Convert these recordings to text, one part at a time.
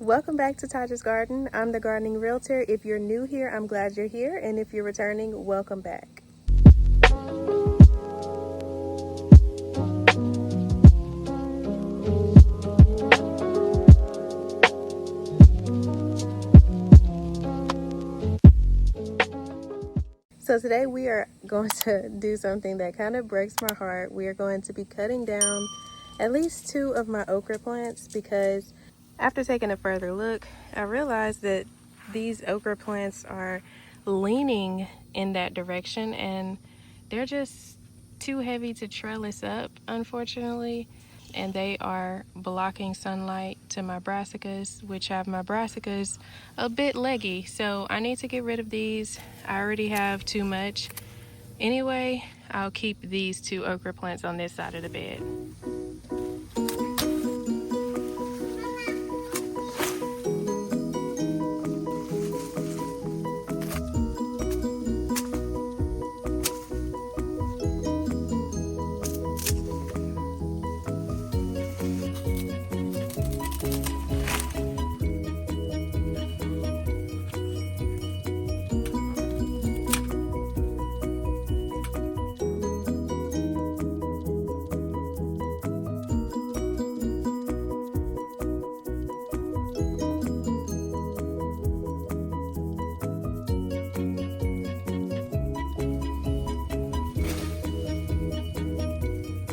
Welcome back to Taja's Garden. I'm the gardening realtor. If you're new here, I'm glad you're here. And if you're returning, welcome back. So today we are going to do something that kind of breaks my heart. We are going to be cutting down at least 2 of my okra plants because after taking a further look, I realized that these okra plants are leaning in that direction and they're just too heavy to trellis up, unfortunately. And they are blocking sunlight to my brassicas, which have my brassicas a bit leggy. So I need to get rid of these. I already have too much. Anyway, I'll keep these 2 okra plants on this side of the bed.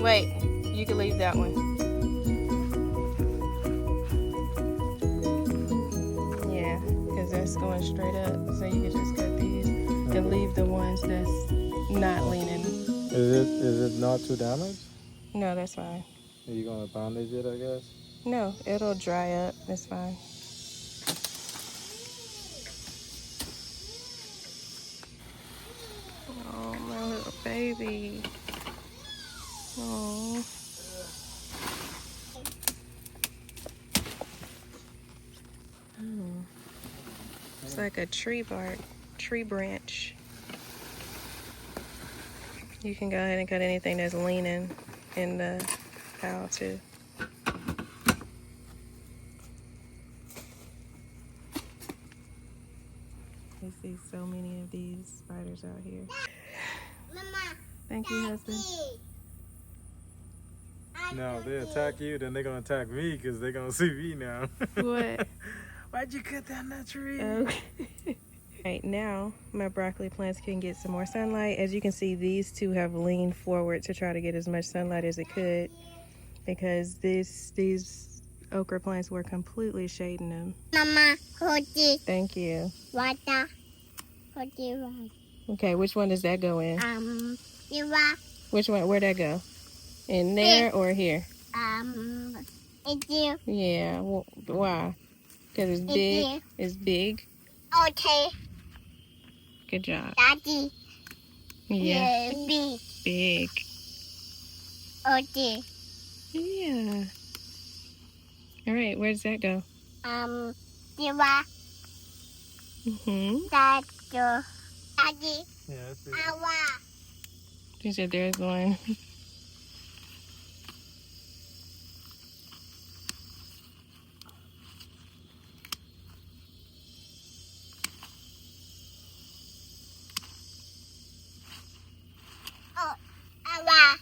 Wait, you can leave that one. Yeah, because that's going straight up. So you can just cut these and leave the ones that's not leaning. Is it not too damaged? No, that's fine. Are you gonna bandage it, I guess? No, it'll dry up. It's fine. Oh, my little baby. Oh. It's like a tree branch. You can go ahead and cut anything that's leaning in the pile too. You see so many of these spiders out here. Mama, Thank you, husband. No, if they attack you, then they're gonna attack me because they're gonna see me now. What? Why'd you cut down that tree? Right now, my broccoli plants can get some more sunlight. As you can see, these 2 have leaned forward to try to get as much sunlight as it could because these okra plants were completely shading them. Mama, hold it. Thank you. Water. Hold it. Okay, which one does that go in? You are. Which one? Where'd that go? In there or here? It's you. Yeah. Why? Because it's big. Here. It's big. Okay. Good job. Daddy. Yeah. Big. Big. Okay. Yeah. All right. Where does that go? You are. Daddy. Daddy. Yeah, that's it. Awa. She said there's one. Oh, awa.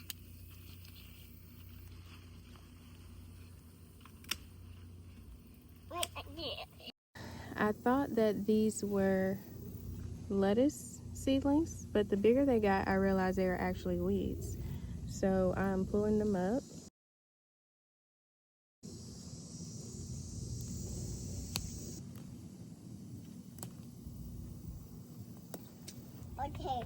I thought that these were lettuce seedlings, but the bigger they got, I realized they were actually weeds. So I'm pulling them up. Okay.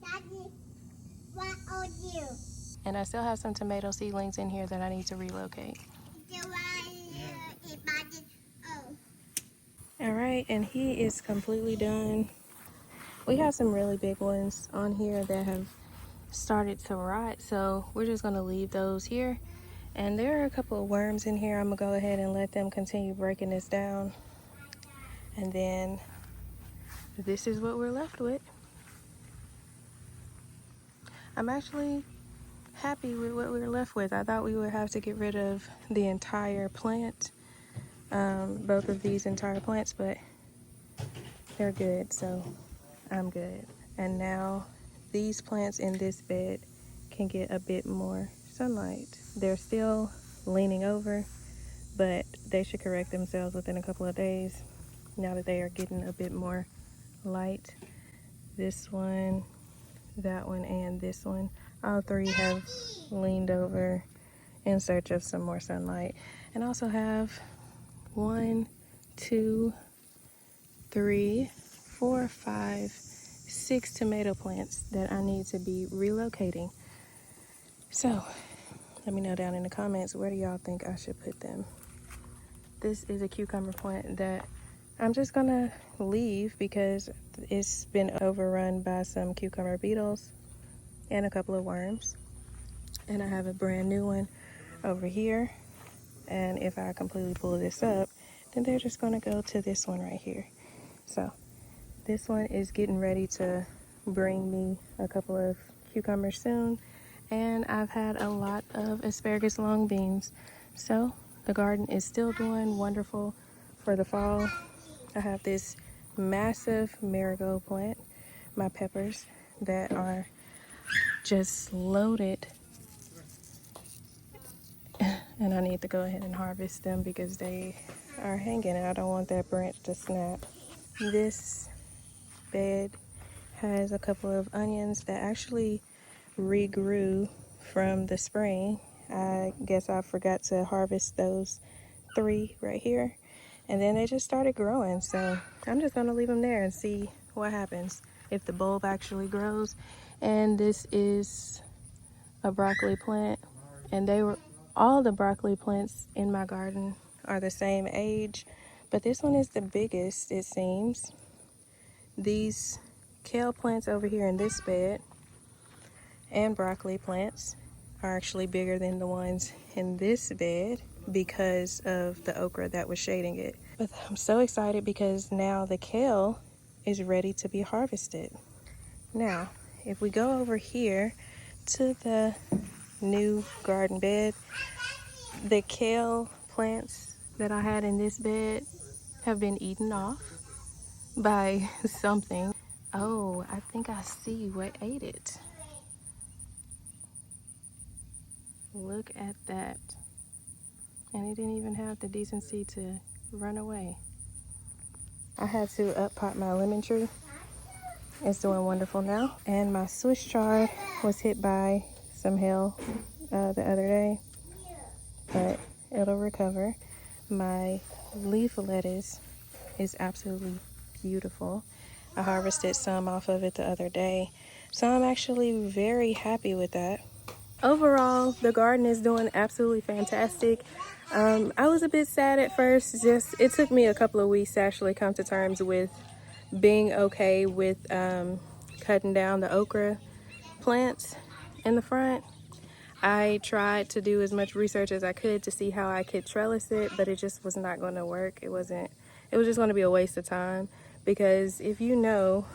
Daddy, what are you? And I still have some tomato seedlings in here that I need to relocate. You are Daddy. Oh. All right, and he is completely done. We have some really big ones on here that have started to rot, so we're just gonna leave those here. And there are a couple of worms in here. I'm gonna go ahead and let them continue breaking this down. And then this is what we're left with. I'm actually happy with what we were left with. I thought we would have to get rid of the entire plant, both of these entire plants, but they're good, so I'm good. And now these plants in this bed can get a bit more sunlight. They're still leaning over, but they should correct themselves within a couple of days now that they are getting a bit more light. This one, that one, and this one, all three have leaned over in search of some more sunlight. And I also have 1, 2, 3, 4, 5, 6 tomato plants that I need to be relocating. So let me know down in the comments, where do y'all think I should put them? This is a cucumber plant that I'm just gonna leave because it's been overrun by some cucumber beetles and a couple of worms. And I have a brand new one over here. And if I completely pull this up, then they're just gonna go to this one right here. So this one is getting ready to bring me a couple of cucumbers soon. And I've had a lot of asparagus long beans. So the garden is still doing wonderful for the fall. I have this massive marigold plant, my peppers, that are just loaded. And I need to go ahead and harvest them because they are hanging and I don't want that branch to snap. This bed has a couple of onions that actually regrew from the spring. I guess I forgot to harvest those 3 right here. And then they just started growing. So I'm just gonna leave them there and see what happens if the bulb actually grows. And this is a broccoli plant. And all the broccoli plants in my garden are the same age. But this one is the biggest, it seems. These kale plants over here in this bed and broccoli plants are actually bigger than the ones in this bed because of the okra that was shading it. But I'm so excited because now the kale is ready to be harvested. Now, if we go over here to the new garden bed, the kale plants that I had in this bed have been eaten off by something. Oh, I think I see what ate it. Look at that. And it didn't even have the decency to run away. I had to up pot my lemon tree. It's doing wonderful now. And my Swiss chard was hit by some hail the other day, but it'll recover. My leaf lettuce is absolutely beautiful. I harvested some off of it the other day, so I'm actually very happy with that. Overall, the garden is doing absolutely fantastic. I was a bit sad at first. It took me a couple of weeks to actually come to terms with being okay with cutting down the okra plants in the front. I tried to do as much research as I could to see how I could trellis it, but it just was not going to work. It was just going to be a waste of time, because if you know,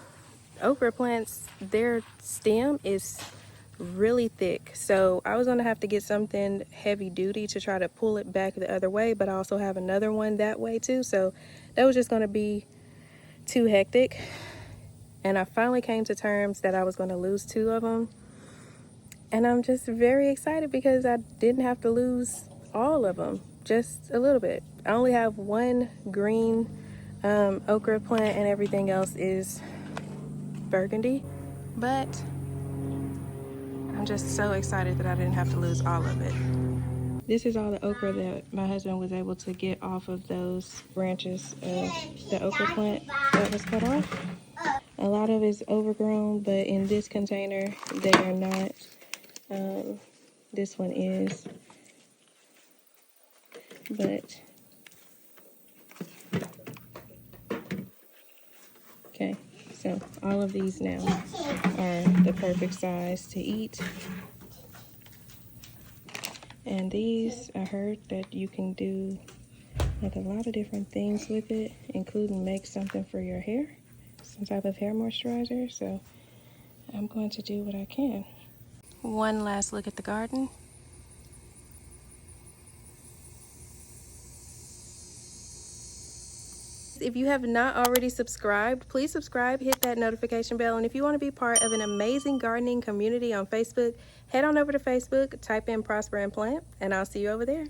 okra plants, their stem is really thick. So I was going to have to get something heavy duty to try to pull it back the other way, but I also have another one that way too. So that was just going to be too hectic. And I finally came to terms that I was going to lose 2 of them. And I'm just very excited because I didn't have to lose all of them, just a little bit. I only have 1 green okra plant and everything else is burgundy. But I'm just so excited that I didn't have to lose all of it. This is all the okra that my husband was able to get off of those branches of the okra plant that was cut off. A lot of it's overgrown, but in this container, they are not. This one is. But, okay, so all of these now are the perfect size to eat. And these, I heard that you can do like a lot of different things with it, including make something for your hair, some type of hair moisturizer. So I'm going to do what I can. One last look at the garden. If you have not already subscribed, please subscribe, hit that notification bell, and if you want to be part of an amazing gardening community on Facebook, head on over to Facebook, type in Prosper and Plant, and I'll see you over there.